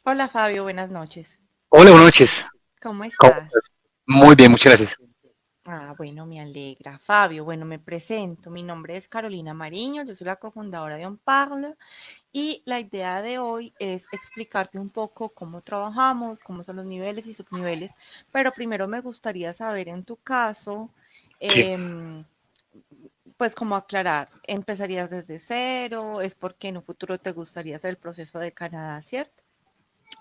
Hola Fabio, buenas noches. Hola, buenas noches. ¿Cómo ¿Cómo estás? estás? Muy bien, muchas gracias. Bueno, me alegra. Fabio, bueno, me presento. Mi nombre es Carolina Mariño, yo soy la cofundadora de OnParlor y la idea de hoy es explicarte un poco cómo trabajamos, cómo son los niveles y subniveles, pero primero me gustaría saber en tu caso, Sí, em, pues cómo aclarar, ¿empezarías desde cero? ¿Es porque en un futuro te gustaría hacer el proceso de Canadá, cierto?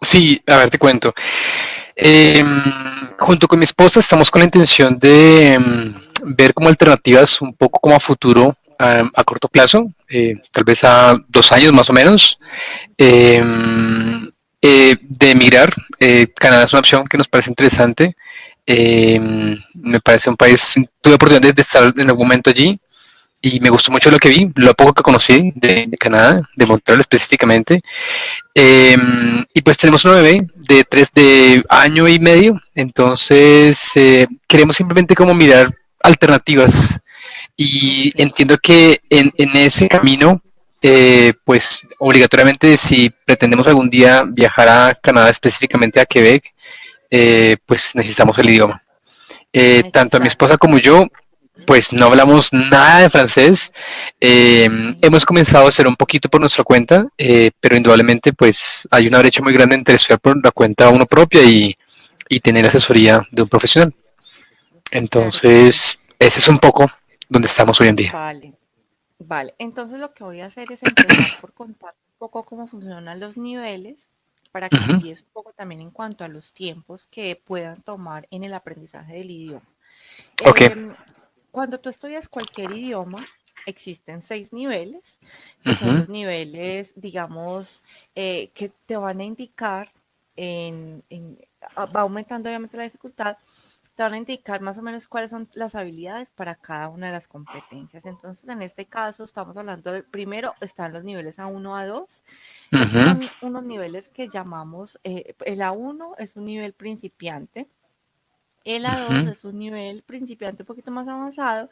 sí, a ver, te cuento. Eh, Junto con mi esposa estamos con la intención de ver como alternativas un poco como a futuro, a corto plazo, tal vez a 2 años más o menos, eh, de emigrar. Canadá es una opción que nos parece interesante. Eh, Me parece un país, tuve oportunidad de estar en algún momento allí y me gustó mucho lo que vi, lo poco que conocí de Canadá, de Montreal específicamente. Eh, y pues tenemos una bebé de 3 de año y medio, entonces queremos simplemente como mirar alternativas y Ok, entiendo que en ese camino, pues obligatoriamente si pretendemos algún día viajar a Canadá, específicamente a Quebec, pues necesitamos el idioma. Tanto mi esposa exacto. como yo pues no hablamos nada de francés. Ok. Hemos comenzado a hacer un poquito por nuestra cuenta, pero indudablemente pues hay una brecha muy grande entre estudiar por la cuenta uno propia y tener asesoría de un profesional. Claro que sí. Entonces, ese es un poco donde estamos hoy en día. Vale, vale. Entonces lo que voy a hacer es empezar por contar un poco cómo funcionan los niveles para que te Ujú. guíes un poco también en cuanto a los tiempos que puedan tomar en el aprendizaje del idioma. Ok. Em, Cuando tú estudias cualquier idioma, existen 6 niveles, que son Ujú. los niveles, digamos, que te van a indicar va aumentando obviamente la dificultad, te van a indicar más o menos cuáles son las habilidades para cada una de las competencias. Entonces, en este caso, estamos hablando de, primero están los niveles A1, A2. Estos Ujú. son unos niveles que llamamos, el A1 es un nivel principiante. El A2 Ujú. es un nivel principiante un poquito más avanzado,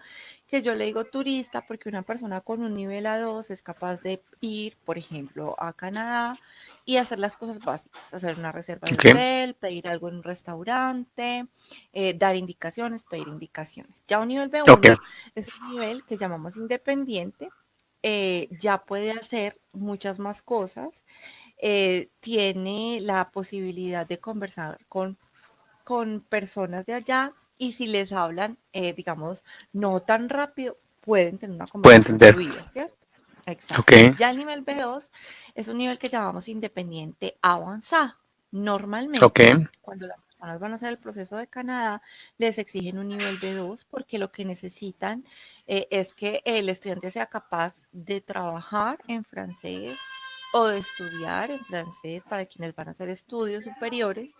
que yo le digo turista, porque una persona con un nivel A2 es capaz de ir, por ejemplo, a Canadá y hacer las cosas básicas, hacer una reserva de Ok. hotel, pedir algo en un restaurante, dar indicaciones, pedir indicaciones. Ya un nivel Ok. B1 es un nivel que llamamos independiente, ya puede hacer muchas más cosas, tiene la posibilidad de conversar con personas de allá y si les hablan, digamos, no tan rápido, pueden tener una Puedo conversación entender. fluida, ¿cierto? Ok. Exacto. Ya el nivel B2 es un nivel que llamamos independiente avanzado. Ok. Normalmente, cuando las personas van a hacer el proceso de Canadá, les exigen un nivel B2 porque lo que necesitan es que el estudiante sea capaz de trabajar en francés o de estudiar en francés para quienes van a hacer estudios superiores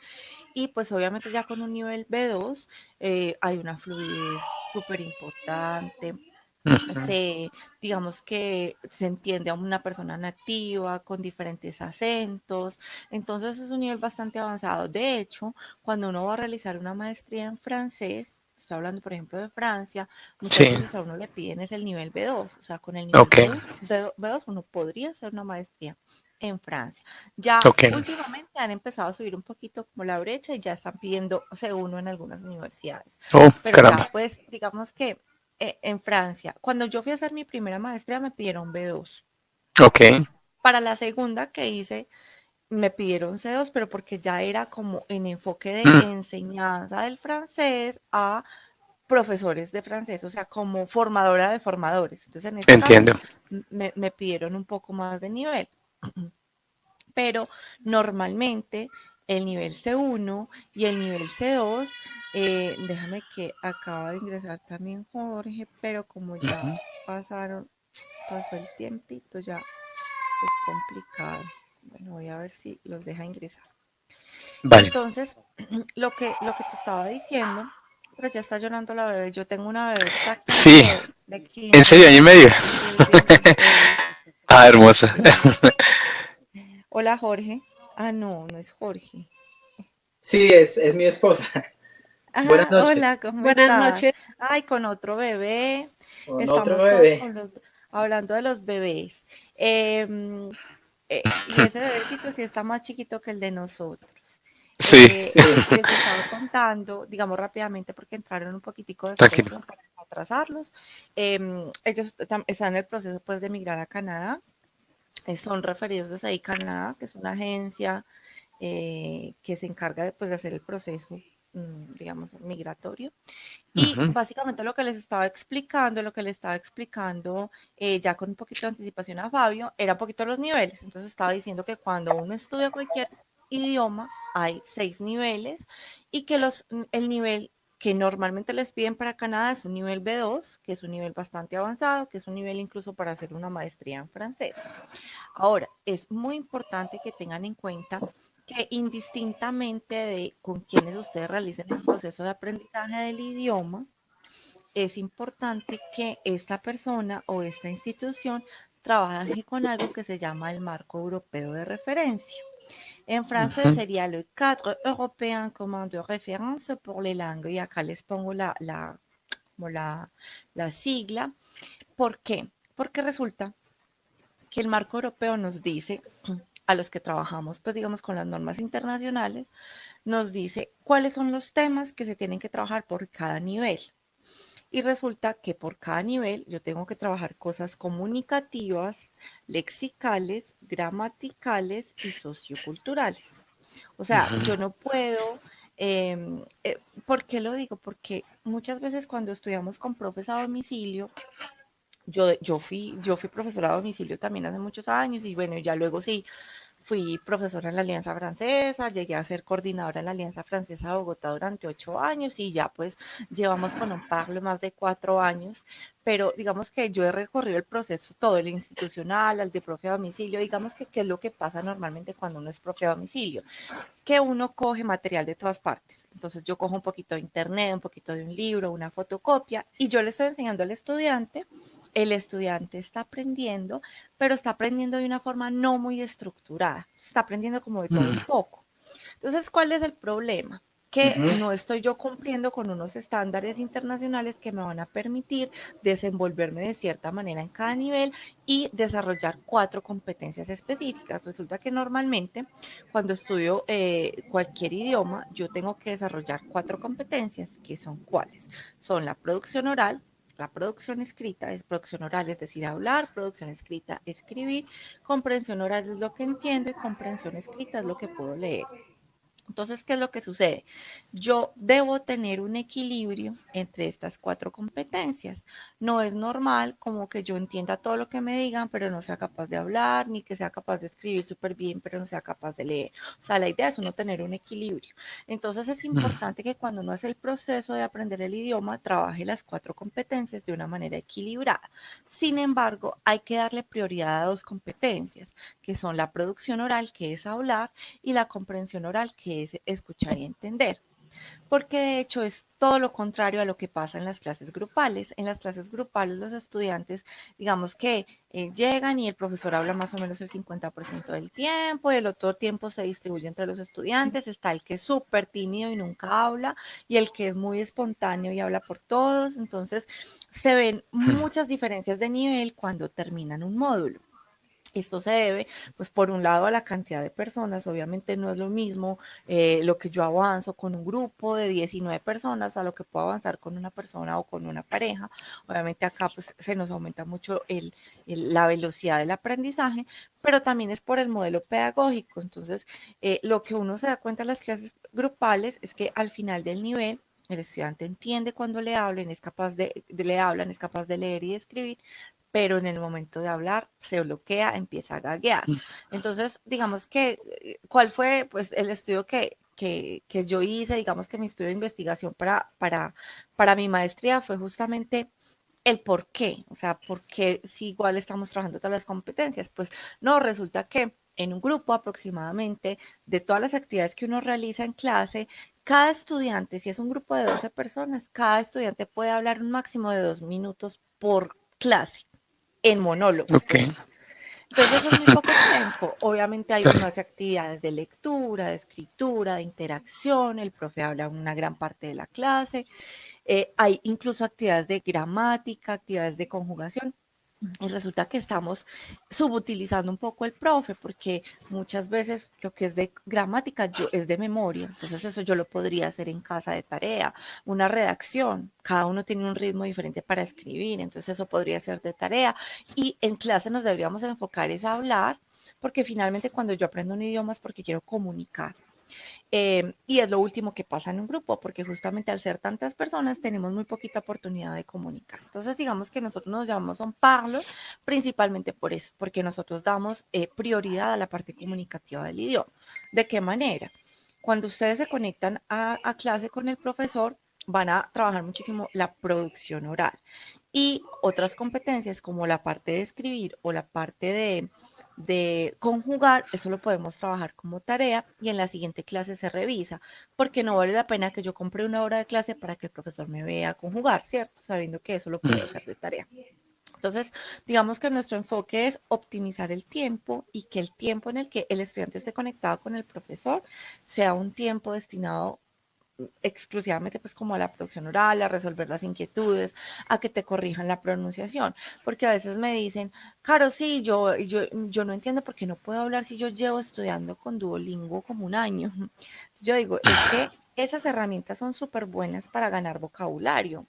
y pues obviamente ya con un nivel B2 hay una fluidez súper importante. Ujú. Digamos que se entiende a una persona nativa con diferentes acentos. Entonces es un nivel bastante avanzado. De hecho, cuando uno va a realizar una maestría en francés, estoy hablando por ejemplo de Francia, muchas Sí. veces a uno le piden es el nivel B2. O sea, con el nivel Ok. B2 uno podría hacer una maestría en Francia. Ya Ok. últimamente han empezado a subir un poquito como la brecha y ya están pidiendo C1 en algunas universidades. Oh, Pero ya, caramba. pues digamos que en Francia, cuando yo fui a hacer mi primera maestría me pidieron B2. Ok. Para la segunda que hice me pidieron C2, pero porque ya era como en enfoque de Mm, enseñanza del francés a profesores de francés, o sea, como formadora de formadores. Entonces, en este caso, entiendo. me pidieron un poco más de nivel. Pero normalmente el nivel C1 y el nivel C2, déjame que acaba de ingresar también Jorge, pero como ya pasaron, pasó el tiempito, ya es complicado. Bueno, voy a ver si los deja ingresar. Vale. Entonces, lo que te estaba diciendo, pero ya está llorando la bebé. Yo tengo una bebé exactamente Sí. de ¿En 15 serio, año y medio? días, va a cumplir el 16. Ah, hermosa. Sí. Hola, Jorge. Ah, no, no es Jorge. Sí, es mi esposa. Buenas Ah, noches. hola, ¿cómo Buenas estás? noches. Ay, con otro bebé. Con otro Estamos todos bebé. con hablando de los bebés. Em, Y ese bebecito sí está más chiquito que el de nosotros. Sí, Sí, Les estaba contando, digamos rápidamente, porque entraron un poquitico después, tranquilo. como para no atrasarlos. Ellos están en el proceso pues de migrar a Canadá. Son referidos desde ahí Canadá, que es una agencia que se encarga de, pues, de hacer el proceso, digamos, migratorio. Y Ujú, básicamente lo que le estaba explicando ya con un poquito de anticipación a Fabio, era un poquito los niveles. Entonces estaba diciendo que cuando uno estudia cualquier idioma, hay 6 niveles y que el nivel que normalmente les piden para Canadá es un nivel B2, que es un nivel bastante avanzado, que es un nivel incluso para hacer una maestría en francés. Ahora, es muy importante que tengan en cuenta que indistintamente de con quienes ustedes realicen el proceso de aprendizaje del idioma, es importante que esta persona o esta institución trabaje con algo que se llama el marco europeo de referencia. En francés ujú, sería le cadre européen commun de référence pour les langues. Y acá les pongo como la sigla. ¿Por qué? Porque resulta que el marco europeo nos dice, a los que trabajamos, pues digamos, con las normas internacionales, nos dice cuáles son los temas que se tienen que trabajar por cada nivel. Y resulta que por cada nivel yo tengo que trabajar cosas comunicativas, lexicales, gramaticales y socioculturales. O sea, ujú. yo no puedo, ¿por qué lo digo? Porque muchas veces cuando estudiamos con profes a domicilio, yo fui profesora a domicilio también hace muchos años y bueno, ya luego sí, fui profesora en la Alianza Francesa, llegué a ser coordinadora en la Alianza Francesa de Bogotá durante 8 años y ya pues llevamos con un Parle más de 4 años, pero digamos que yo he recorrido el proceso todo, el institucional, al de profe a domicilio, digamos que qué es lo que pasa normalmente cuando uno es profe a domicilio, que uno coge material de todas partes. Entonces yo cojo un poquito de internet, un poquito de un libro, una fotocopia y yo le estoy enseñando al estudiante. El estudiante está aprendiendo, pero está aprendiendo de una forma no muy estructurada. Está aprendiendo como de todo un Mm, poco. Entonces, ¿cuál es el problema? Que ujú, no estoy yo cumpliendo con unos estándares internacionales que me van a permitir desenvolverme de cierta manera en cada nivel y desarrollar 4 competencias específicas. Resulta que normalmente cuando estudio cualquier idioma, yo tengo que desarrollar 4 competencias, que son cuáles. Son la producción oral, la producción escrita, es producción oral, es decir, hablar, producción escrita, escribir, comprensión oral es lo que entiendo y comprensión escrita es lo que puedo leer. Entonces, ¿qué es lo que sucede? Yo debo tener un equilibrio entre estas 4 competencias. No es normal como que yo entienda todo lo que me digan, pero no sea capaz de hablar, ni que sea capaz de escribir súper bien, pero no sea capaz de leer. O sea, la idea es uno tener un equilibrio. Entonces, es mm, importante que cuando uno hace el proceso de aprender el idioma, trabaje las 4 competencias de una manera equilibrada. Sin embargo, hay que darle prioridad a 2 competencias, que son la producción oral, que es hablar, y la comprensión oral, que es escuchar y entender. Porque de hecho es todo lo contrario a lo que pasa en las clases grupales. En las clases grupales los estudiantes, digamos que llegan y el profesor habla más o menos el 50% del tiempo, y el otro tiempo se distribuye entre los estudiantes. Está el que es súper tímido y nunca habla, y el que es muy espontáneo y habla por todos. Entonces se ven mm, muchas diferencias de nivel cuando terminan un módulo. Esto se debe, pues, por un lado a la cantidad de personas. Obviamente no es lo mismo lo que yo avanzo con un grupo de 19 personas a lo que puedo avanzar con una persona o con una pareja. Obviamente acá pues se nos aumenta mucho la velocidad del aprendizaje, pero también es por el modelo pedagógico. Entonces, lo que uno se da cuenta en las clases grupales es que al final del nivel, el estudiante entiende cuando le hablen, es capaz le hablan, es capaz de leer y de escribir, pero en el momento de hablar se bloquea, empieza a gaguear. mm, Entonces, digamos que, ¿cuál fue pues el estudio que yo hice? Digamos que mi estudio de investigación para mi maestría fue justamente el por qué, o sea, por qué si igual estamos trabajando todas las competencias. Pues no, resulta que en un grupo aproximadamente de todas las actividades que uno realiza en clase, cada estudiante, si es un grupo de 12 personas, cada estudiante puede hablar un máximo de 2 minutos por clase en monólogo, ok, pues. Entonces eso es muy poco tiempo. Obviamente hay claro. unas actividades de lectura, de escritura, de interacción, el profe habla una gran parte de la clase, hay incluso actividades de gramática, actividades de conjugación. Y resulta que estamos subutilizando un poco el profe, porque muchas veces lo que es de gramática es de memoria, entonces eso yo lo podría hacer en casa de tarea, una redacción, cada uno tiene un ritmo diferente para escribir, entonces eso podría ser de tarea, y en clase nos deberíamos enfocar es a hablar, porque finalmente cuando yo aprendo un idioma es porque quiero comunicar. Y es lo último que pasa en un grupo, porque justamente al ser tantas personas tenemos muy poquita oportunidad de comunicar. Entonces, digamos que nosotros nos llamamos un parlor principalmente por eso, porque nosotros damos prioridad a la parte comunicativa del idioma. ¿De qué manera? Cuando ustedes se conectan a clase con el profesor, van a trabajar muchísimo la producción oral y otras competencias como la parte de escribir o la parte de conjugar, eso lo podemos trabajar como tarea y en la siguiente clase se revisa, porque no vale la pena que yo compre una hora de clase para que el profesor me vea conjugar, ¿cierto? Sabiendo que eso lo puedo hacer de tarea. Entonces, digamos que nuestro enfoque es optimizar el tiempo y que el tiempo en el que el estudiante esté conectado con el profesor sea un tiempo destinado exclusivamente pues como a la producción oral, a resolver las inquietudes, a que te corrijan la pronunciación, porque a veces me dicen, Caro, sí, yo no entiendo por qué no puedo hablar si yo llevo estudiando con Duolingo como un año. Yo digo, es que esas herramientas son súper buenas para ganar vocabulario,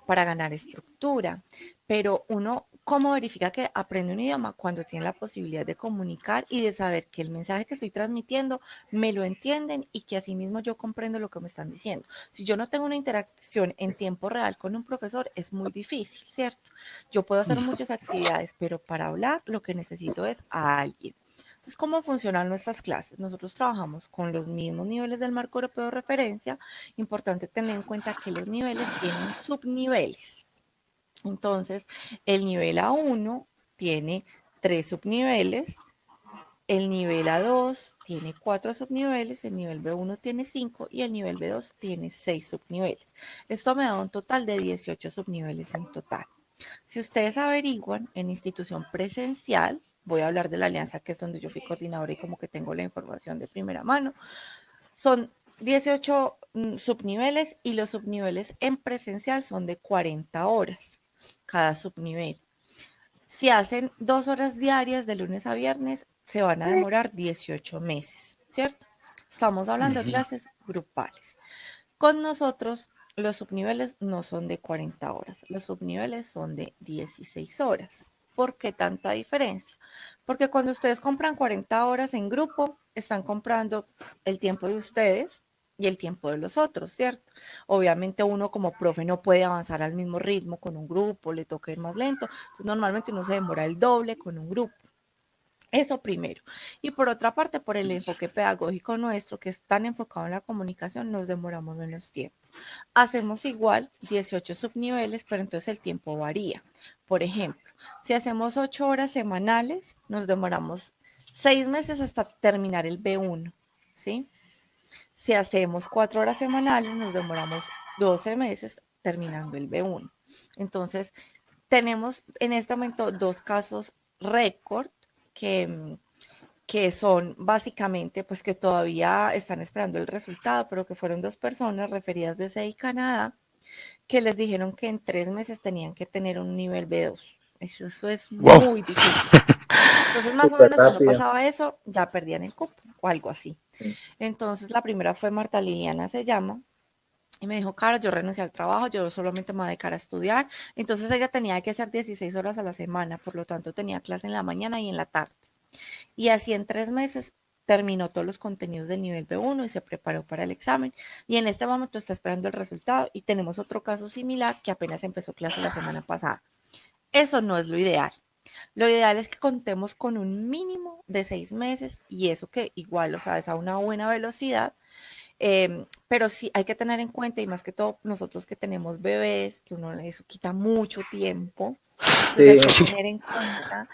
para ganar estructura, pero uno, ¿cómo verifica que aprende un idioma? Cuando tiene la posibilidad de comunicar y de saber que el mensaje que estoy transmitiendo me lo entienden y que asimismo yo comprendo lo que me están diciendo. Si yo no tengo una interacción en tiempo real con un profesor, es muy difícil, ¿cierto? Yo puedo hacer muchas actividades, pero para hablar lo que necesito es a alguien. Entonces, ¿cómo funcionan nuestras clases? Nosotros trabajamos con los mismos niveles del marco europeo de referencia. Importante tener en cuenta que los niveles tienen subniveles. Entonces, el nivel A1 tiene 3 subniveles, el nivel A2 tiene 4 subniveles, el nivel B1 tiene 5 y el nivel B2 tiene 6 subniveles. Esto me da un total de 18 subniveles en total. Si ustedes averiguan en institución presencial, voy a hablar de la alianza que es donde yo fui coordinadora y como que tengo la información de primera mano, son 18 subniveles y los subniveles en presencial son de 40 horas cada subnivel. Si hacen 2 horas diarias de lunes a viernes, se van a demorar 18 meses, ¿cierto? Estamos hablando de clases grupales. Con nosotros, los subniveles no son de 40 horas, los subniveles son de 16 horas. ¿Por qué tanta diferencia? Porque cuando ustedes compran 40 horas en grupo, están comprando el tiempo de ustedes y el tiempo de los otros, ¿cierto? Obviamente uno como profe no puede avanzar al mismo ritmo con un grupo, le toca ir más lento, entonces normalmente uno se demora el doble con un grupo. Eso primero. Y por otra parte, por el enfoque pedagógico nuestro, que es tan enfocado en la comunicación, nos demoramos menos tiempo. Hacemos igual 18 subniveles, pero entonces el tiempo varía. Por ejemplo, si hacemos 8 horas semanales, nos demoramos 6 meses hasta terminar el B1, ¿sí? Si hacemos 4 horas semanales, nos demoramos 12 meses terminando el B1. Entonces, tenemos en este momento 2 casos récord que, que son básicamente, pues que todavía están esperando el resultado, pero que fueron 2 personas referidas desde ahí Canadá, que les dijeron que en 3 meses tenían que tener un nivel B2. Eso es Wow. muy difícil. Entonces, más o Súper menos, si no rápido. pasaba eso, ya perdían el cupo o algo así. Entonces, la primera fue Marta Liliana, se llama, y me dijo, Caro, yo renuncié al trabajo, yo solamente me voy a dedicar a estudiar. Entonces, ella tenía que hacer 16 horas a la semana, por lo tanto, tenía clase en la mañana y en la tarde. Y así en 3 meses terminó todos los contenidos del nivel B1 y se preparó para el examen. Y en este momento está esperando el resultado y tenemos otro caso similar que apenas empezó clase la semana pasada. Eso no es lo ideal. Lo ideal es que contemos con un mínimo de 6 meses y eso que igual, o sea, es a una buena velocidad, pero sí hay que tener en cuenta y más que todo nosotros que tenemos bebés, que uno eso quita mucho tiempo, entonces hay Sí, que Sí. tener en cuenta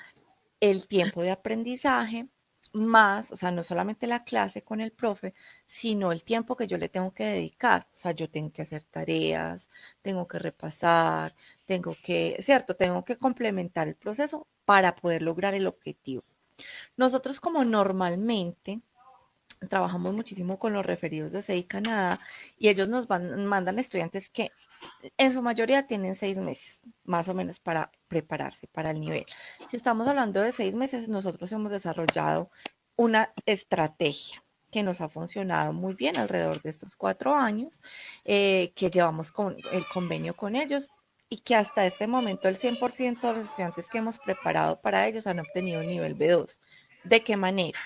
el tiempo de aprendizaje más, o sea, no solamente la clase con el profe, sino el tiempo que yo le tengo que dedicar. O sea, yo tengo que hacer tareas, tengo que repasar, tengo que, cierto, tengo que complementar el proceso para poder lograr el objetivo. Nosotros como normalmente trabajamos muchísimo con los referidos de CEI Canadá y ellos nos mandan estudiantes que en su mayoría tienen 6 meses, más o menos, para prepararse para el nivel. Si estamos hablando de 6 meses, nosotros hemos desarrollado una estrategia que nos ha funcionado muy bien alrededor de estos 4 años, que llevamos con el convenio con ellos y que hasta este momento el 100% de los estudiantes que hemos preparado para ellos han obtenido un nivel B2. ¿De qué manera?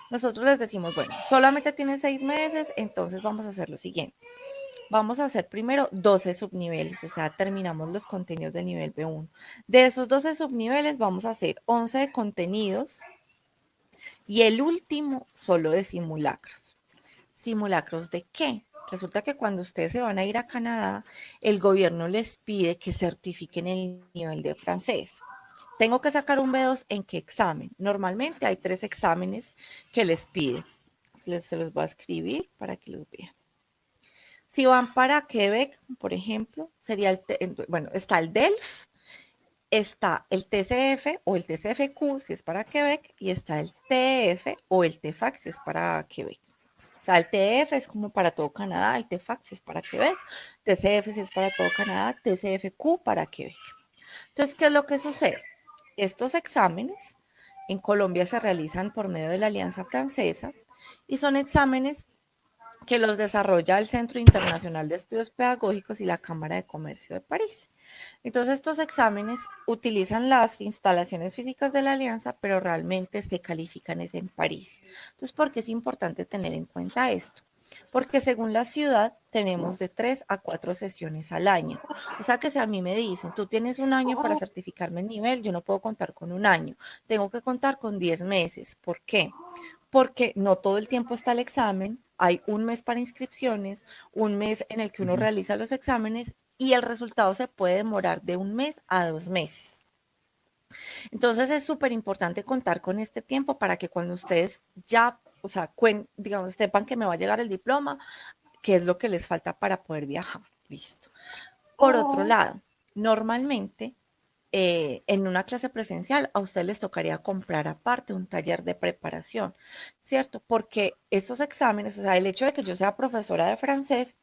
Nosotros les decimos, bueno, solamente tienen 6 meses, entonces vamos a hacer lo siguiente. Vamos a hacer primero 12 subniveles, o sea, terminamos los contenidos del nivel B1. De esos 12 subniveles vamos a hacer 11 de contenidos y el último solo de simulacros. ¿Simulacros de qué? Resulta que cuando ustedes se van a ir a Canadá, el gobierno les pide que certifiquen el nivel de francés. Tengo que sacar un B2 en qué examen. Normalmente hay 3 exámenes que les pide. Se los voy a escribir para que los vean. Si van para Quebec, por ejemplo, sería bueno, está el DELF, está el TCF o el TCFQ si es para Quebec y está el TF o el TFAC si es para Quebec. O sea, el TF es como para todo Canadá, el TFAC si es para Quebec, TCF si es para todo Canadá, TCFQ para Quebec. Entonces, ¿qué es lo que sucede? Estos exámenes en Colombia se realizan por medio de la Alianza Francesa y son exámenes que los desarrolla el Centro Internacional de Estudios Pedagógicos y la Cámara de Comercio de París. Entonces, estos exámenes utilizan las instalaciones físicas de la Alianza, pero realmente se califican es en París. Entonces, ¿por qué es importante tener en cuenta esto? Porque según la ciudad tenemos de 3 a 4 sesiones al año. O sea que si a mí me dicen, tú tienes un año para certificarme el nivel, yo no puedo contar con un año, tengo que contar con 10 meses. ¿Por qué? Porque no todo el tiempo está el examen, hay un mes para inscripciones, un mes en el que uno realiza los exámenes y el resultado se puede demorar de 1 mes a 2 meses. Entonces es súper importante contar con este tiempo para que cuando ustedes ya, o sea, digamos, sepan que me va a llegar el diploma, qué es lo que les falta para poder viajar. Listo. Por otro lado, normalmente en una clase presencial a ustedes les tocaría comprar aparte un taller de preparación, ¿cierto? Porque estos exámenes, o sea, el hecho de que yo sea profesora de francés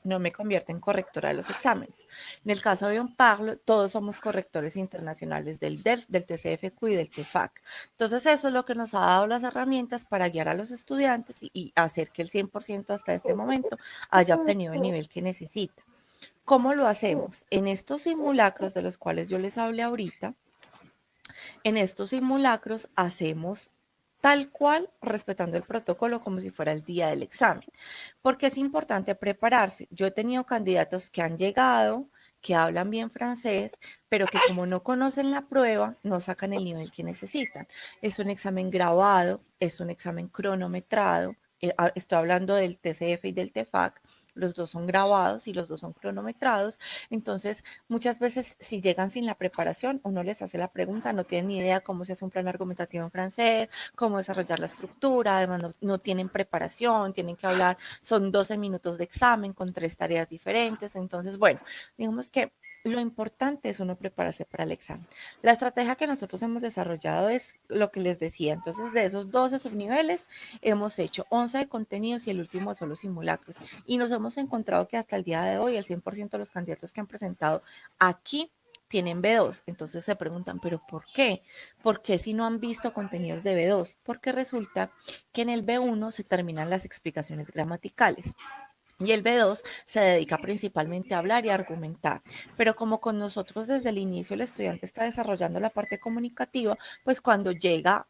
no me convierte en correctora de los exámenes. En el caso de Unparlo, todos somos correctores internacionales del DELF, del TCFQ y del TFAC. Entonces, eso es lo que nos ha dado las herramientas para guiar a los estudiantes y hacer que el 100% hasta este momento haya obtenido el nivel que necesita. ¿Cómo lo hacemos? En estos simulacros de los cuales yo les hablé ahorita, en estos simulacros hacemos tal cual, respetando el protocolo como si fuera el día del examen. Porque es importante prepararse. Yo he tenido candidatos que han llegado, que hablan bien francés, pero que como no conocen la prueba, no sacan el nivel que necesitan. Es un examen grabado, es un examen cronometrado. Estoy hablando del TCF y del TFAC, los dos son grabados y los dos son cronometrados. Entonces, muchas veces si llegan sin la preparación, uno les hace la pregunta, no tienen ni idea cómo se hace un plan argumentativo en francés, cómo desarrollar la estructura, además no tienen preparación, tienen que hablar, son 12 minutos de examen con 3 tareas diferentes. Entonces, bueno, digamos que lo importante es uno prepararse para el examen. La estrategia que nosotros hemos desarrollado es lo que les decía. Entonces, de esos 12 subniveles, hemos hecho 11 de contenidos y el último solo simulacros. Y nos hemos encontrado que hasta el día de hoy el 100% de los candidatos que han presentado aquí tienen B2. Entonces se preguntan, ¿pero por qué? ¿Por qué si no han visto contenidos de B2? Porque resulta que en el B1 se terminan las explicaciones gramaticales. Y el B2 se dedica principalmente a hablar y a argumentar. Pero como con nosotros desde el inicio el estudiante está desarrollando la parte comunicativa, pues cuando llega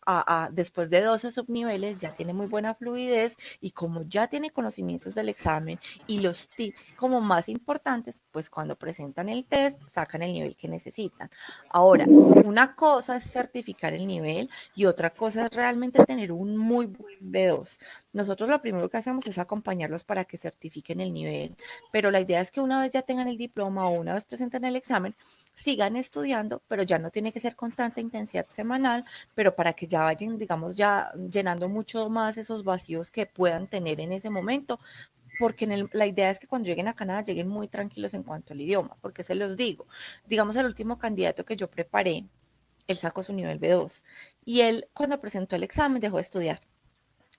después de 12 subniveles ya tiene muy buena fluidez y como ya tiene conocimientos del examen y los tips como más importantes, pues cuando presentan el test sacan el nivel que necesitan. Ahora, una cosa es certificar el nivel y otra cosa es realmente tener un muy buen B2. Nosotros lo primero que hacemos es acompañarlos para que certifiquen el nivel, pero la idea es que una vez ya tengan el diploma o una vez presenten el examen, sigan estudiando, pero ya no tiene que ser con tanta intensidad semanal, pero para que ya vayan, digamos, ya llenando mucho más esos vacíos que puedan tener en ese momento, porque la idea es que cuando lleguen a Canadá lleguen muy tranquilos en cuanto al idioma, porque se los digo, digamos, el último candidato que yo preparé, él sacó su nivel B2 y él cuando presentó el examen dejó de estudiar.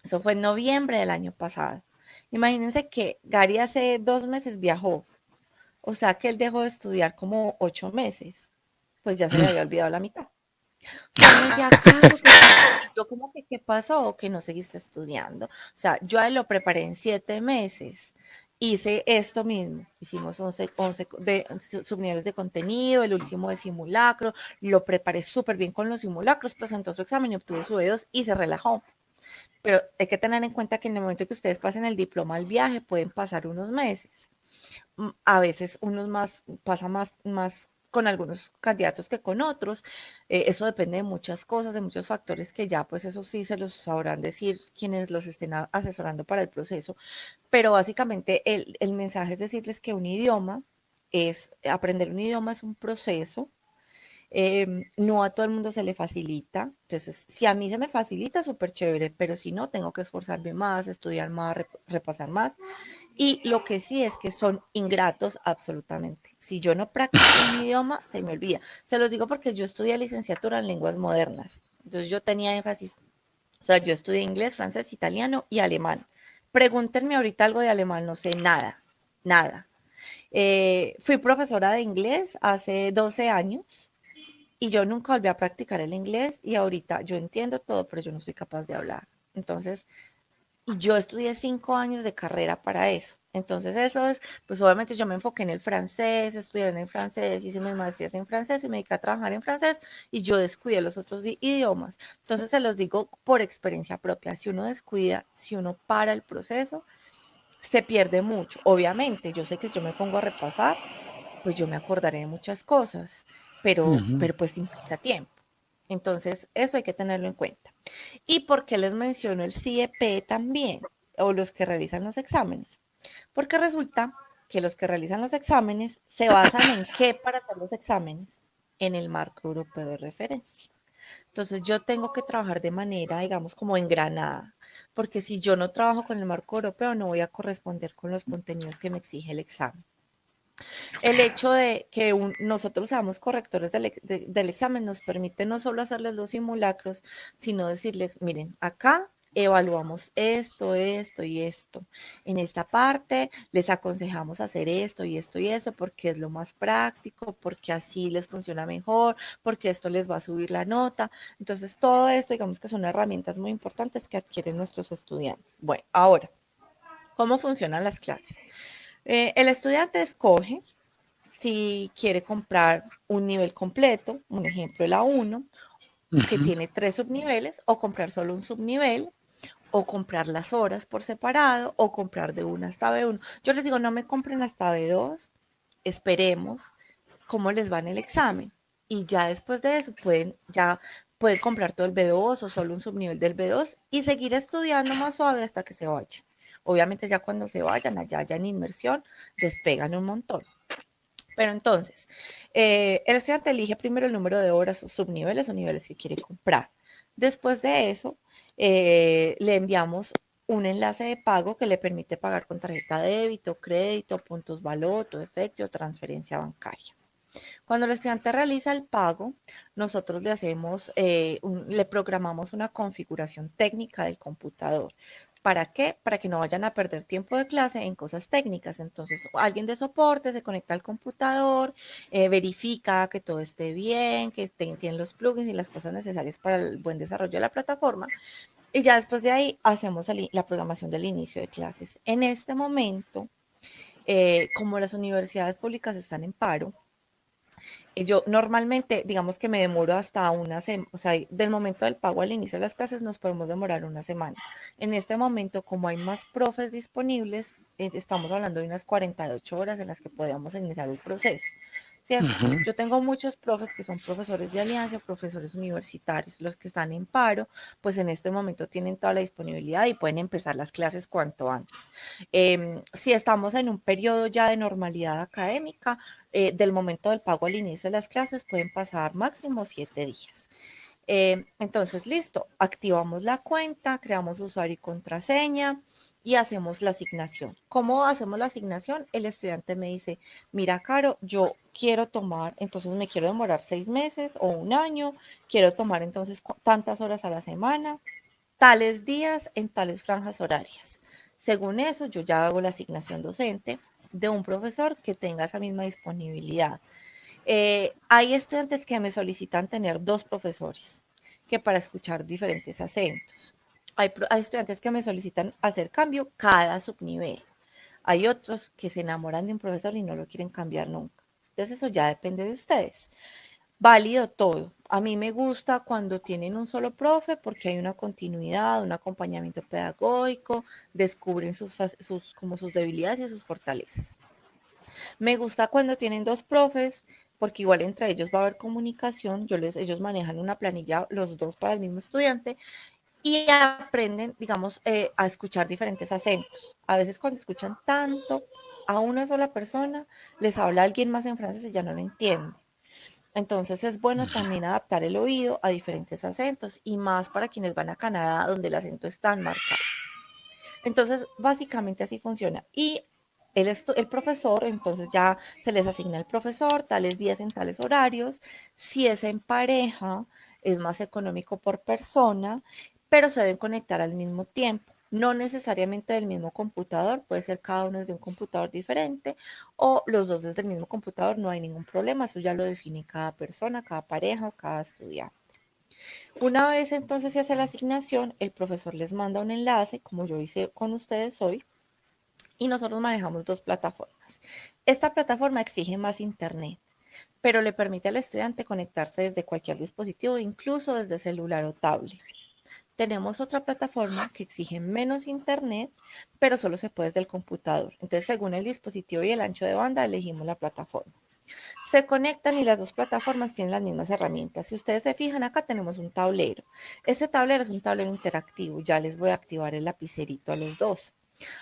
Eso fue en noviembre del año pasado. Imagínense que Gary hace 2 meses viajó, o sea que él dejó de estudiar como 8 meses, pues ya se le había olvidado la mitad. O sea, él me decía, Caro, ¿qué pasó? Y yo como que, ¿qué pasó? Que no seguiste estudiando. O sea, yo a él lo preparé en 7 meses. Hice esto mismo. Hicimos 11 subniveles de contenido, el último de simulacro. Lo preparé súper bien con los simulacros, presentó su examen y obtuvo su B2 y se relajó. Pero hay que tener en cuenta que en el momento que ustedes pasen el diploma al viaje, pueden pasar unos meses. A veces unos más, pasa más con algunos candidatos que con otros. Eso depende de muchas cosas, de muchos factores que ya, pues eso sí se los sabrán decir quienes los estén asesorando para el proceso. Pero básicamente el mensaje es decirles que un idioma aprender un idioma es un proceso. No a todo el mundo se le facilita. Entonces, si a mí se me facilita, súper chévere, pero si no, tengo que esforzarme más, estudiar más, repasar más. Y lo que sí es que son ingratos absolutamente. Si yo no practico un idioma, se me olvida. Se los digo porque yo estudié licenciatura en lenguas modernas. Entonces yo tenía énfasis, o sea, yo estudié inglés, francés, italiano y alemán. Pregúntenme ahorita algo de alemán, no sé nada, nada. Fui profesora de inglés hace 12 años y yo nunca volví a practicar el inglés y ahorita yo entiendo todo, pero yo no soy capaz de hablar. Entonces, y yo estudié 5 años de carrera para eso. Entonces eso es, pues obviamente yo me enfoqué en el francés, estudié en el francés, hice mis maestrías en francés y me dediqué a trabajar en francés y yo descuidé los otros idiomas. Entonces se los digo por experiencia propia, si uno descuida, si uno para el proceso, se pierde mucho. Obviamente, yo sé que si yo me pongo a repasar, pues yo me acordaré de muchas cosas, pero pues implica tiempo. Entonces, eso hay que tenerlo en cuenta. ¿Y por qué les menciono el CIEP también? O los que realizan los exámenes. Porque resulta que los que realizan los exámenes se basan en qué para hacer los exámenes, en el marco europeo de referencia. Entonces yo tengo que trabajar de manera, digamos, como engranada, porque si yo no trabajo con el marco europeo, no voy a corresponder con los contenidos que me exige el examen. El hecho de que nosotros seamos correctores del examen nos permite no solo hacerles los simulacros, sino decirles, miren, acá evaluamos esto, esto y esto. En esta parte les aconsejamos hacer esto y esto y esto porque es lo más práctico, porque así les funciona mejor, porque esto les va a subir la nota. Entonces, todo esto, digamos que son herramientas muy importantes que adquieren nuestros estudiantes. Bueno, ahora, ¿cómo funcionan las clases? El estudiante escoge si quiere comprar un nivel completo, un ejemplo el A1, que tiene 3 subniveles, o comprar solo un subnivel, o comprar las horas por separado, o comprar de una hasta B1. Yo les digo, no me compren hasta B2, esperemos cómo les va en el examen. Y ya después de eso pueden comprar todo el B2 o solo un subnivel del B2 y seguir estudiando más suave hasta que se vayan. Obviamente ya cuando se vayan allá ya en inmersión, despegan un montón. Pero entonces, el estudiante elige primero el número de horas o subniveles o niveles que quiere comprar. Después de eso, le enviamos un enlace de pago que le permite pagar con tarjeta de débito, crédito, puntos baloto, efecto o transferencia bancaria. Cuando el estudiante realiza el pago, nosotros le programamos una configuración técnica del computador. ¿Para qué? Para que no vayan a perder tiempo de clase en cosas técnicas. Entonces, alguien de soporte se conecta al computador, verifica que todo esté bien, que tienen los plugins y las cosas necesarias para el buen desarrollo de la plataforma. Y ya después de ahí hacemos la programación del inicio de clases. En este momento, como las universidades públicas están en paro, yo normalmente, digamos que me demoro hasta una semana, o sea, del momento del pago al inicio de las clases nos podemos demorar una semana. En este momento, como hay más profes disponibles, estamos hablando de unas 48 horas en las que podamos iniciar el proceso, ¿cierto? Yo tengo muchos profes que son profesores de alianza, profesores universitarios, los que están en paro, pues en este momento tienen toda la disponibilidad y pueden empezar las clases cuanto antes. Si estamos en un periodo ya de normalidad académica, del momento del pago al inicio de las clases pueden pasar máximo 7 días. Entonces, listo, activamos la cuenta, creamos usuario y contraseña y hacemos la asignación. ¿Cómo hacemos la asignación? El estudiante me dice, mira, Caro, yo quiero tomar, entonces me quiero demorar 6 meses o un año, quiero tomar entonces tantas horas a la semana. tales días en tales franjas horarias. Según eso, yo ya hago la asignación docente de un profesor que tenga esa misma disponibilidad. Hay estudiantes que me solicitan tener 2 profesores, que para escuchar diferentes acentos. Hay estudiantes que me solicitan hacer cambio cada subnivel. Hay otros que se enamoran de un profesor y no lo quieren cambiar nunca. Entonces eso ya depende de ustedes. Válido todo. A mí me gusta cuando tienen un solo profe porque hay una continuidad, un acompañamiento pedagógico, descubren como sus debilidades y sus fortalezas. Me gusta cuando tienen 2 profes porque igual entre ellos va a haber comunicación. Ellos manejan una planilla los 2 para el mismo estudiante y aprenden, digamos, a escuchar diferentes acentos. A veces cuando escuchan tanto a una sola persona, les habla alguien más en francés y ya no lo entienden. Entonces es bueno también adaptar el oído a diferentes acentos y más para quienes van a Canadá donde el acento es tan marcado. Entonces, básicamente así funciona. Y el profesor, entonces ya se les asigna el profesor, tales días en tales horarios. Si es en pareja, es más económico por persona, pero se deben conectar al mismo tiempo. No necesariamente del mismo computador, puede ser cada uno desde un computador diferente o los dos desde el mismo computador, no hay ningún problema, eso ya lo define cada persona, cada pareja o cada estudiante. Una vez entonces se hace la asignación, el profesor les manda un enlace, como yo hice con ustedes hoy, y nosotros manejamos 2 plataformas. Esta plataforma exige más internet, pero le permite al estudiante conectarse desde cualquier dispositivo, incluso desde celular o tablet. Tenemos otra plataforma que exige menos internet, pero solo se puede desde el computador. Entonces, según el dispositivo y el ancho de banda, elegimos la plataforma. Se conectan y las 2 plataformas tienen las mismas herramientas. Si ustedes se fijan, acá tenemos un tablero. Este tablero es un tablero interactivo. Ya les voy a activar el lapicerito a los 2.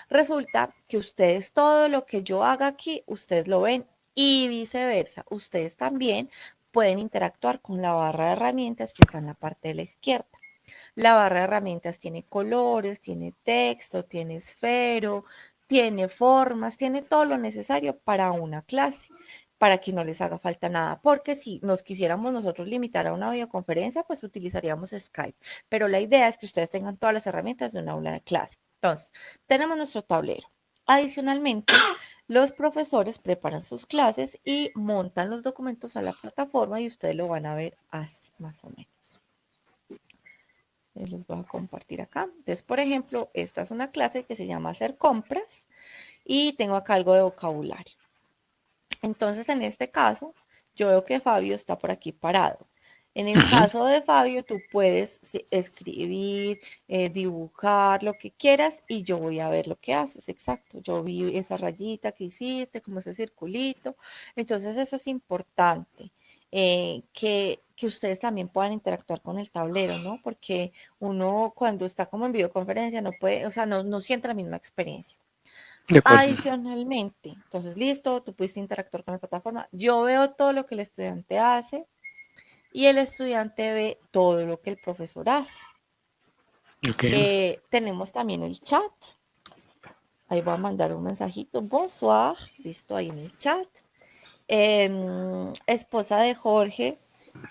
Resulta que ustedes, todo lo que yo haga aquí, ustedes lo ven y viceversa. Ustedes también pueden interactuar con la barra de herramientas que está en la parte de la izquierda. La barra de herramientas tiene colores, tiene texto, tiene esfero, tiene formas, tiene todo lo necesario para una clase, para que no les haga falta nada. Porque si nos quisiéramos nosotros limitar a una videoconferencia, pues utilizaríamos Skype. Pero la idea es que ustedes tengan todas las herramientas de un aula de clase. Entonces, tenemos nuestro tablero. Adicionalmente, los profesores preparan sus clases y montan los documentos a la plataforma y ustedes lo van a ver así, más o menos. Los voy a compartir acá. Entonces, por ejemplo, esta es una clase que se llama hacer compras y tengo acá algo de vocabulario. Entonces, en este caso, yo veo que Fabio está por aquí parado. En el caso de Fabio, tú puedes escribir, dibujar, lo que quieras y yo voy a ver lo que haces. Exacto. Yo vi esa rayita que hiciste, como ese circulito. Entonces, eso es importante. Que ustedes también puedan interactuar con el tablero, ¿no? Porque uno cuando está como en videoconferencia no puede, o sea, no siente la misma experiencia. De acuerdo. Adicionalmente, entonces listo, tú pudiste interactuar con la plataforma. Yo veo todo lo que el estudiante hace y el estudiante ve todo lo que el profesor hace. Okay. Tenemos también el chat. Ahí voy a mandar un mensajito. Bonsoir. Listo, ahí en el chat. Esposa de Jorge,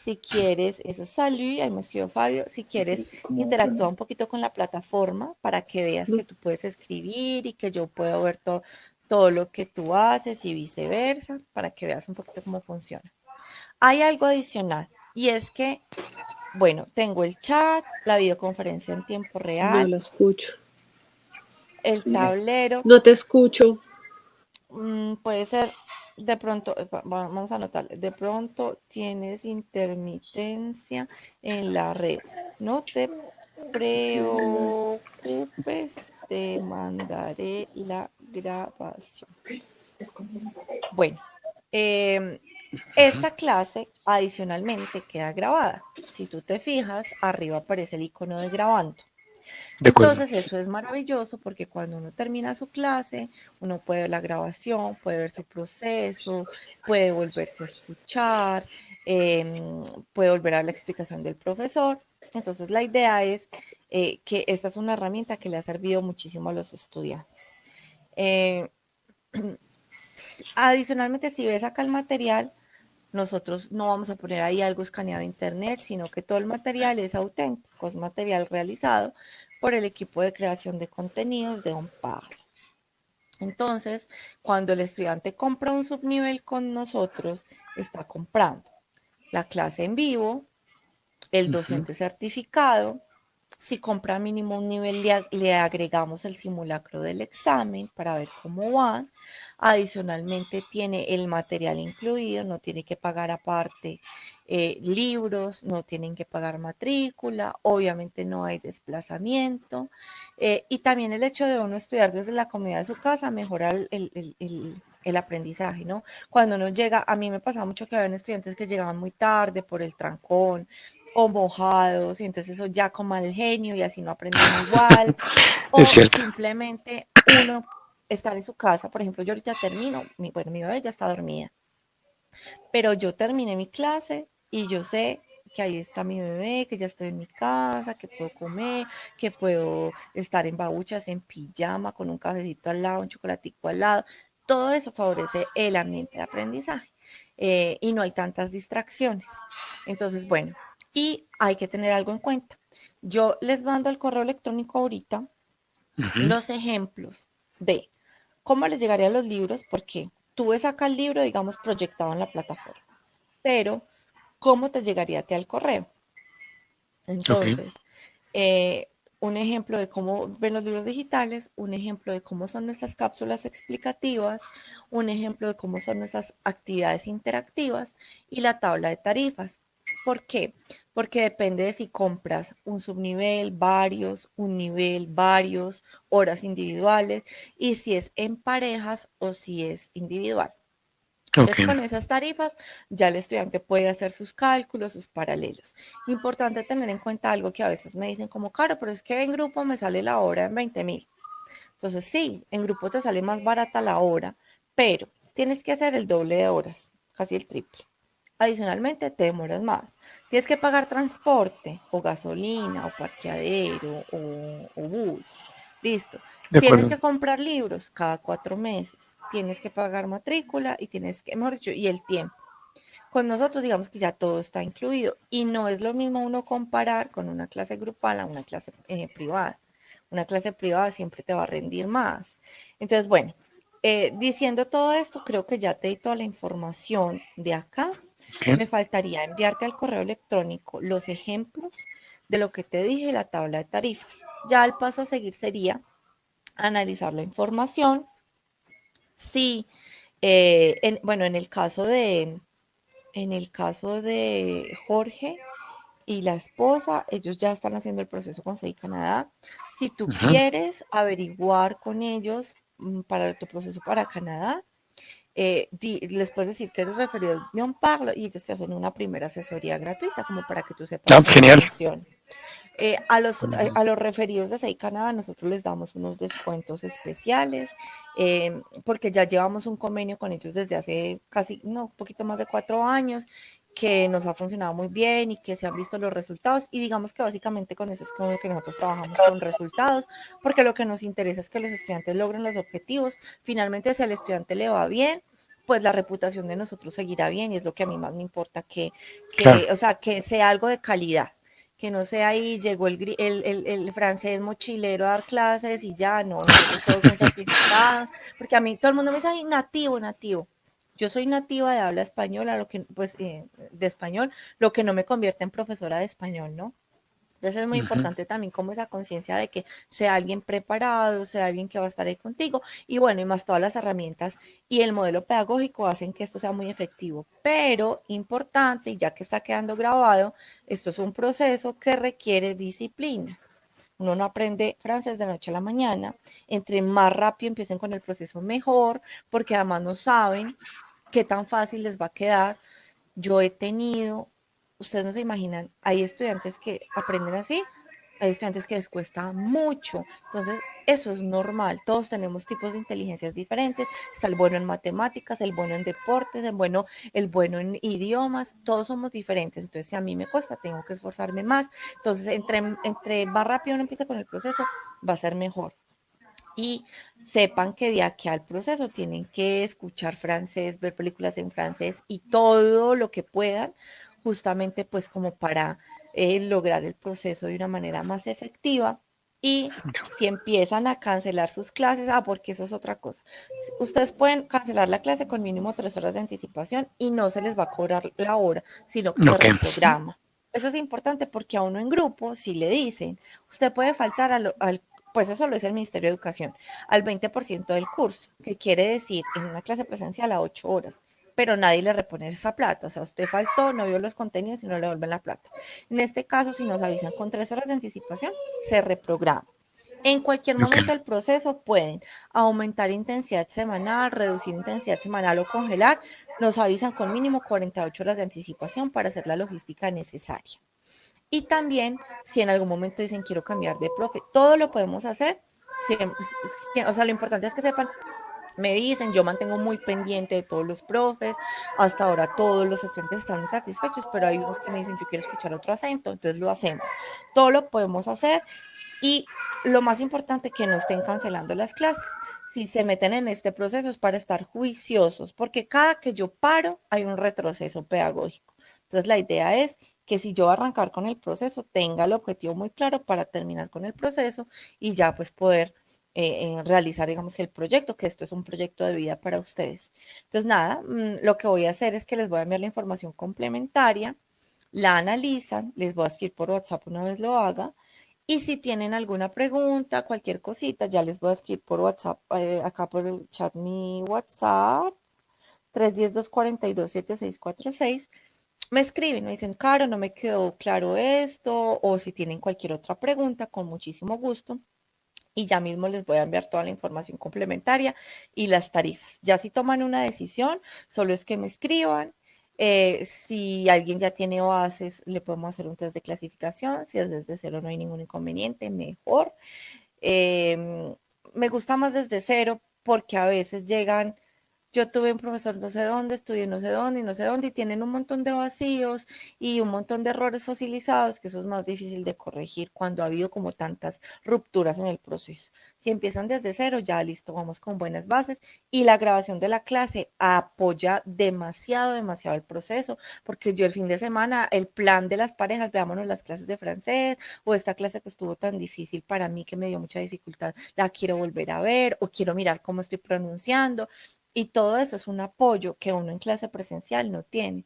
si quieres, eso salud, ahí me escribió Fabio, si quieres interactuar un poquito con la plataforma para que veas que tú puedes escribir y que yo puedo ver todo lo que tú haces y viceversa, para que veas un poquito cómo funciona. Hay algo adicional y es que, bueno, tengo el chat, la videoconferencia en tiempo real. No la escucho. El tablero. No te escucho. Puede ser, de pronto, vamos a anotar, de pronto tienes intermitencia en la red. No te preocupes, te mandaré la grabación. Bueno, esta clase adicionalmente queda grabada. Si tú te fijas, arriba aparece el icono de grabando. Entonces eso es maravilloso porque cuando uno termina su clase, uno puede ver la grabación, puede ver su proceso, puede volverse a escuchar, puede volver a ver la explicación del profesor. Entonces la idea es que esta es una herramienta que le ha servido muchísimo a los estudiantes. Adicionalmente, si ves acá el material, Nosotros no vamos a poner ahí algo escaneado de internet, sino que todo el material es auténtico, es material realizado por el equipo de creación de contenidos de OnPago. Entonces, cuando el estudiante compra un subnivel con nosotros, está comprando la clase en vivo, el docente certificado. Si compra mínimo un nivel, le agregamos el simulacro del examen para ver cómo va. Adicionalmente, tiene el material incluido, no tiene que pagar aparte libros, no tienen que pagar matrícula, obviamente no hay desplazamiento. Y también el hecho de uno estudiar desde la comodidad de su casa mejora el aprendizaje, ¿no? Cuando uno llega, a mí me pasaba mucho que había estudiantes que llegaban muy tarde por el trancón o mojados, y entonces eso ya como mal genio y así no aprenden igual, Es o cierto. simplemente uno estar en su casa. Por ejemplo, yo ahorita termino, mi bebé ya está dormida, pero yo terminé mi clase y yo sé que ahí está mi bebé, que ya estoy en mi casa, que puedo comer, que puedo estar en babuchas, en pijama, con un cafecito al lado, un chocolatico al lado. Todo eso favorece el ambiente de aprendizaje y no hay tantas distracciones. Entonces, bueno, y hay que tener algo en cuenta. Yo les mando al correo electrónico ahorita los ejemplos de cómo les llegarían los libros, porque tú ves acá el libro, digamos, proyectado en la plataforma, pero ¿cómo te llegaría a ti al correo? Ok. Entonces, un ejemplo de cómo ven los libros digitales, un ejemplo de cómo son nuestras cápsulas explicativas, un ejemplo de cómo son nuestras actividades interactivas y la tabla de tarifas. ¿Por qué? Porque depende de si compras un subnivel, varios, un nivel, varios, horas individuales y si es en parejas o si es individual. Ok. Entonces, con esas tarifas ya el estudiante puede hacer sus cálculos, sus paralelos. Importante tener en cuenta algo que a veces me dicen como, claro, pero es que en grupo me sale la hora en 20.000. Entonces, sí, en grupo te sale más barata la hora, pero tienes que hacer el doble de horas, casi el triple. Adicionalmente, te demoras más. Tienes que pagar transporte o gasolina o parqueadero o bus. Listo. De Tienes acuerdo. que comprar libros cada 4 meses. Tienes que pagar matrícula y tienes que, mejor dicho, y el tiempo. Con nosotros digamos que ya todo está incluido y no es lo mismo uno comparar con una clase grupal a una clase privada. Una clase privada siempre te va a rendir más. Entonces, bueno, diciendo todo esto, creo que ya te di toda la información de acá. Ok. Me faltaría enviarte al correo electrónico los ejemplos de lo que te dije, la tabla de tarifas. Ya el paso a seguir sería analizar la información. Sí, bueno, en el caso de Jorge y la esposa, ellos ya están haciendo el proceso con SEI Canadá. Si tú Ujú. quieres averiguar con ellos para tu proceso para Canadá, les puedes decir que eres referido de un Paglo y ellos te hacen una primera asesoría gratuita como para que tú sepas Ah, cómo genial. funciona. A los referidos de SEI Canadá nosotros les damos unos descuentos especiales porque ya llevamos un convenio con ellos desde hace casi, no, un poquito más de 4 años que nos ha funcionado muy bien y que se han visto los resultados y digamos que básicamente con eso es con lo que nosotros trabajamos con resultados porque lo que nos interesa es que los estudiantes logren los objetivos. Finalmente, si al estudiante le va bien, pues la reputación de nosotros seguirá bien y es lo que a mí más me importa Claro. o sea, que sea algo de calidad, que no sea ahí, llegó el francés mochilero a dar clases y ya, no, nosotros todos son certificados, porque a mí todo el mundo me dice, ay, nativo, nativo. Yo soy nativa de habla española, de español, lo que no me convierte en profesora de español, ¿no? Entonces es muy Ujú. importante también como esa conciencia de que sea alguien preparado, sea alguien que va a estar ahí contigo y bueno, y más todas las herramientas y el modelo pedagógico hacen que esto sea muy efectivo. Pero importante, y ya que está quedando grabado, esto es un proceso que requiere disciplina. Uno no aprende francés de la noche a la mañana. Entre más rápido empiecen con el proceso, mejor, porque además no saben qué tan fácil les va a quedar. Yo he tenido, ustedes no se imaginan, hay estudiantes que aprenden así, hay estudiantes que les cuesta mucho. Entonces, eso es normal. Todos tenemos tipos de inteligencias diferentes. Está el bueno en matemáticas, el bueno en deportes, el bueno en idiomas. Todos somos diferentes. Entonces, si a mí me cuesta, tengo que esforzarme más. Entonces, entre más rápido uno empieza con el proceso, va a ser mejor. y sepan que de aquí al proceso tienen que escuchar francés, ver películas en francés y todo lo que puedan, justamente pues como para lograr el proceso de una manera más efectiva. Y si empiezan a cancelar sus clases, porque eso es otra cosa. Ustedes pueden cancelar la clase con mínimo 3 horas de anticipación y no se les va a cobrar la hora, sino que se Ok, reprograma. Eso es importante porque a uno en grupo, si le dicen, usted puede faltar pues eso lo es el Ministerio de Educación, al 20% del curso, que quiere decir en una clase presencial a 8 horas, pero nadie le repone esa plata. O sea, usted faltó, no vio los contenidos y no le devuelven la plata. En este caso, si nos avisan con 3 horas de anticipación, se reprograma. En cualquier ok, momento del proceso pueden aumentar intensidad semanal, reducir intensidad semanal o congelar. Nos avisan con mínimo 48 horas de anticipación para hacer la logística necesaria. Y también, si en algún momento dicen quiero cambiar de profe, todo lo podemos hacer. O sea, lo importante es que sepan, me dicen, yo mantengo muy pendiente de todos los profes, hasta ahora todos los estudiantes están satisfechos, pero hay unos que me dicen, yo quiero escuchar otro acento, entonces lo hacemos. Todo lo podemos hacer y lo más importante, que no estén cancelando las clases. Si se meten en este proceso es para estar juiciosos, porque cada que yo paro hay un retroceso pedagógico. Entonces la idea es que si yo arrancar con el proceso, tenga el objetivo muy claro para terminar con el proceso y ya pues poder realizar, digamos, el proyecto, que esto es un proyecto de vida para ustedes. Entonces, nada, lo que voy a hacer es que les voy a enviar la información complementaria, la analizan, les voy a escribir por WhatsApp una vez lo haga, y si tienen alguna pregunta, cualquier cosita, ya les voy a escribir por WhatsApp, acá por el chat mi WhatsApp, 310-242-7646. Me escriben, me dicen, Caro, no me quedó claro esto, o si tienen cualquier otra pregunta, con muchísimo gusto. Y ya mismo les voy a enviar toda la información complementaria y las tarifas. Ya si toman una decisión, solo es que me escriban. Si alguien ya tiene bases, le podemos hacer un test de clasificación. Si es desde cero, no hay ningún inconveniente, mejor. Eh, Me gusta más desde cero porque a veces llegan, yo tuve un profesor no sé dónde, estudié no sé dónde y no sé dónde, y tienen un montón de vacíos y un montón de errores fosilizados, que eso es más difícil de corregir cuando ha habido como tantas rupturas en el proceso. Si empiezan desde cero, ya listo, vamos con buenas bases, y la grabación de la clase apoya demasiado, demasiado el proceso, porque yo el fin de semana, el plan de las parejas, veámonos las clases de francés, o esta clase que estuvo tan difícil para mí, que me dio mucha dificultad, la quiero volver a ver, o quiero mirar cómo estoy pronunciando, y todo eso es un apoyo que uno en clase presencial no tiene.